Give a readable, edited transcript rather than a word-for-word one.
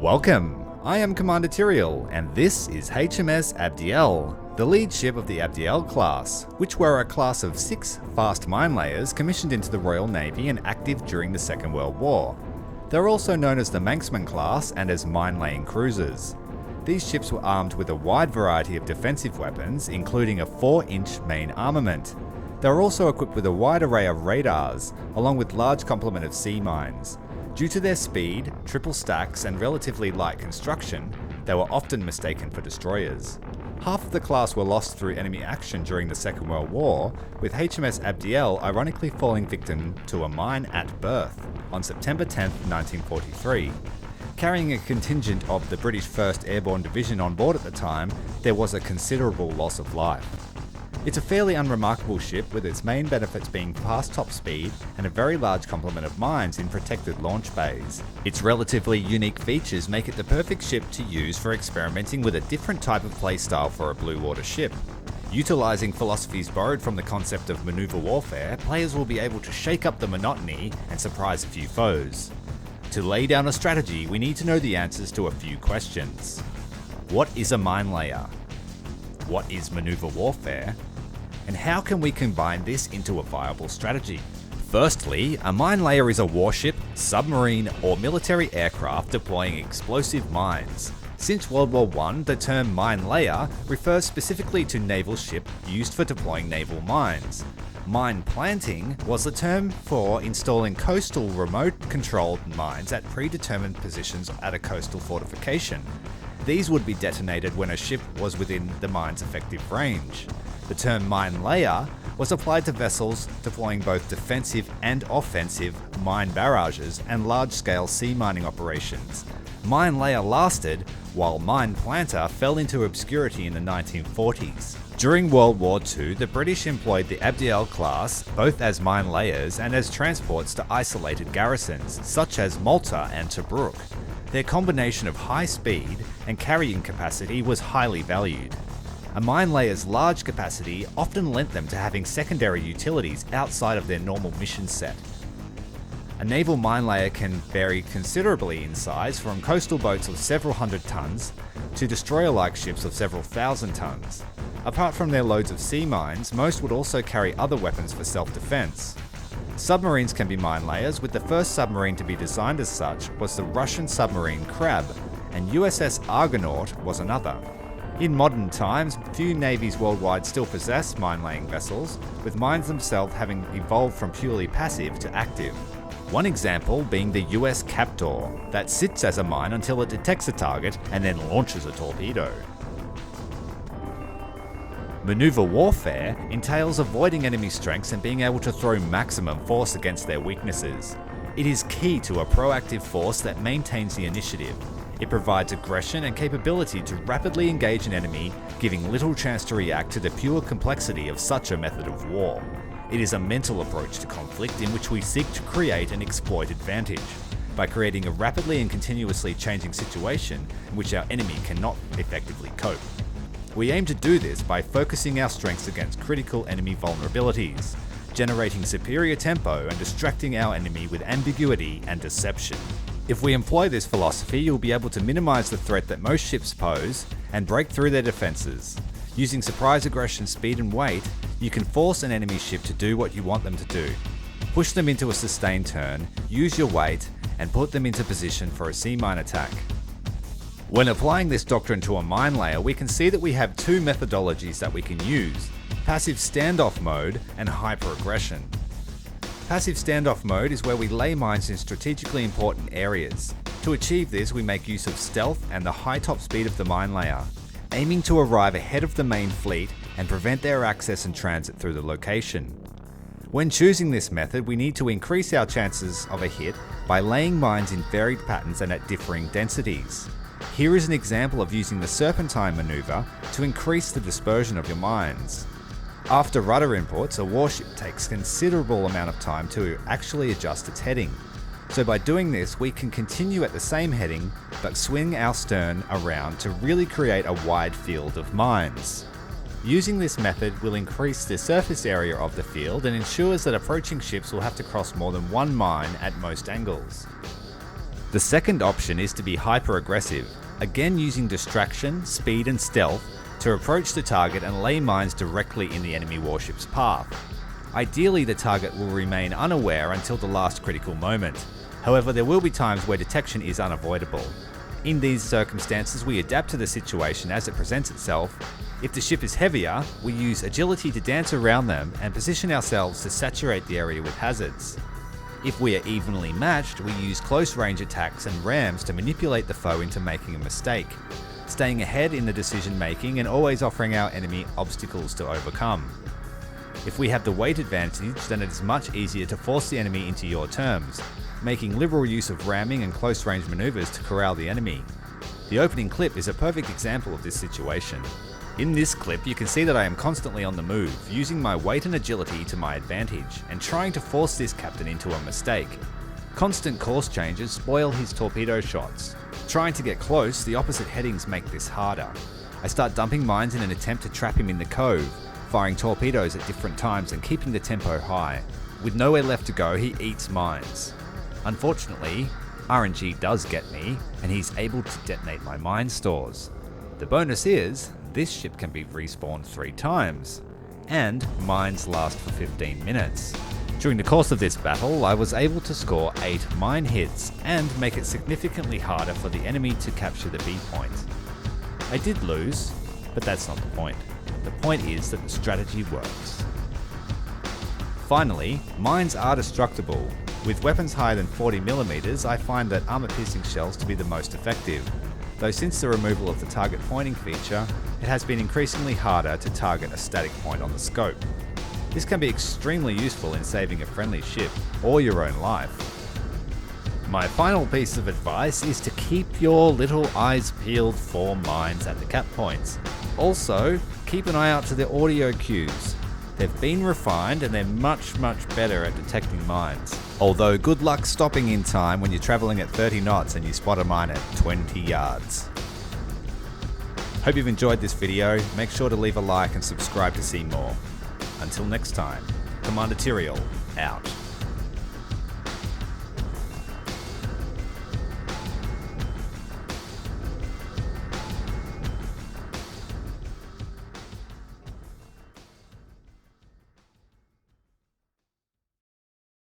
Welcome! I am Commander Tyrael, and this is HMS Abdiel, the lead ship of the Abdiel class, which were a class of 6 fast mine layers commissioned into the Royal Navy and active during the Second World War. They're also known as the Manxman class and as mine-laying cruisers. These ships were armed with a wide variety of defensive weapons, including a 4-inch main armament. They were also equipped with a wide array of radars, along with large complement of sea mines. Due to their speed, triple stacks, and relatively light construction, they were often mistaken for destroyers. Half of the class were lost through enemy action during the Second World War, with HMS Abdiel ironically falling victim to a mine at berth on September 10, 1943. Carrying a contingent of the British 1st Airborne Division on board at the time, there was a considerable loss of life. It's a fairly unremarkable ship, with its main benefits being fast top speed and a very large complement of mines in protected launch bays. Its relatively unique features make it the perfect ship to use for experimenting with a different type of playstyle for a blue water ship. Utilising philosophies borrowed from the concept of manoeuvre warfare, players will be able to shake up the monotony and surprise a few foes. To lay down a strategy, we need to know the answers to a few questions. What is a mine layer? What is manoeuvre warfare? And how can we combine this into a viable strategy? Firstly, a mine layer is a warship, submarine, or military aircraft deploying explosive mines. Since World War I, the term mine layer refers specifically to naval ship used for deploying naval mines. Mine planting was the term for installing coastal remote-controlled mines at predetermined positions at a coastal fortification. These would be detonated when a ship was within the mine's effective range. The term mine layer was applied to vessels deploying both defensive and offensive mine barrages and large-scale sea mining operations. Mine layer lasted, while mine planter fell into obscurity in the 1940s. During World War II, the British employed the Abdiel class both as mine layers and as transports to isolated garrisons, such as Malta and Tobruk. Their combination of high speed and carrying capacity was highly valued. A mine layer's large capacity often lent them to having secondary utilities outside of their normal mission set. A naval mine layer can vary considerably in size, from coastal boats of several hundred tons to destroyer-like ships of several thousand tons. Apart from their loads of sea mines, most would also carry other weapons for self-defense. Submarines can be mine layers, with the first submarine to be designed as such was the Russian submarine Krab, and USS Argonaut was another. In modern times, few navies worldwide still possess mine-laying vessels, with mines themselves having evolved from purely passive to active. One example being the US Captor, that sits as a mine until it detects a target and then launches a torpedo. Manoeuvre warfare entails avoiding enemy strengths and being able to throw maximum force against their weaknesses. It is key to a proactive force that maintains the initiative. It provides aggression and capability to rapidly engage an enemy, giving little chance to react to the pure complexity of such a method of war. It is a mental approach to conflict in which we seek to create and exploit advantage, by creating a rapidly and continuously changing situation in which our enemy cannot effectively cope. We aim to do this by focusing our strengths against critical enemy vulnerabilities, generating superior tempo and distracting our enemy with ambiguity and deception. If we employ this philosophy, you'll be able to minimize the threat that most ships pose and break through their defenses. Using surprise aggression, speed and weight, you can force an enemy ship to do what you want them to do. Push them into a sustained turn, use your weight, and put them into position for a sea mine attack. When applying this doctrine to a mine layer, we can see that we have two methodologies that we can use: passive standoff mode and hyper-aggression. Passive standoff mode is where we lay mines in strategically important areas. To achieve this, we make use of stealth and the high top speed of the mine layer, aiming to arrive ahead of the main fleet and prevent their access and transit through the location. When choosing this method, we need to increase our chances of a hit by laying mines in varied patterns and at differing densities. Here is an example of using the serpentine maneuver to increase the dispersion of your mines. After rudder inputs, a warship takes considerable amount of time to actually adjust its heading. So by doing this, we can continue at the same heading, but swing our stern around to really create a wide field of mines. Using this method will increase the surface area of the field and ensures that approaching ships will have to cross more than one mine at most angles. The second option is to be hyper-aggressive, again using distraction, speed and stealth to approach the target and lay mines directly in the enemy warship's path. Ideally, the target will remain unaware until the last critical moment. However, there will be times where detection is unavoidable. In these circumstances, we adapt to the situation as it presents itself. If the ship is heavier, we use agility to dance around them and position ourselves to saturate the area with hazards. If we are evenly matched, we use close range attacks and rams to manipulate the foe into making a mistake, staying ahead in the decision making and always offering our enemy obstacles to overcome. If we have the weight advantage, then it is much easier to force the enemy into your terms, making liberal use of ramming and close range maneuvers to corral the enemy. The opening clip is a perfect example of this situation. In this clip, you can see that I am constantly on the move, using my weight and agility to my advantage, and trying to force this captain into a mistake. Constant course changes spoil his torpedo shots. Trying to get close, the opposite headings make this harder. I start dumping mines in an attempt to trap him in the cove, firing torpedoes at different times and keeping the tempo high. With nowhere left to go, he eats mines. Unfortunately, RNG does get me, and he's able to detonate my mine stores. The bonus is, this ship can be respawned 3 times, and mines last for 15 minutes. During the course of this battle, I was able to score 8 mine hits, and make it significantly harder for the enemy to capture the B point. I did lose, but that's not the point. The point is that the strategy works. Finally, mines are destructible. With weapons higher than 40mm, I find that armor-piercing shells to be the most effective, though since the removal of the target pointing feature, it has been increasingly harder to target a static point on the scope. This can be extremely useful in saving a friendly ship, or your own life. My final piece of advice is to keep your little eyes peeled for mines at the cap points. Also, keep an eye out to the audio cues. They've been refined and they're much better at detecting mines. Although good luck stopping in time when you're travelling at 30 knots and you spot a mine at 20 yards. Hope you've enjoyed this video. Make sure to leave a like and subscribe to see more. Until next time, Commander Tyrael, out.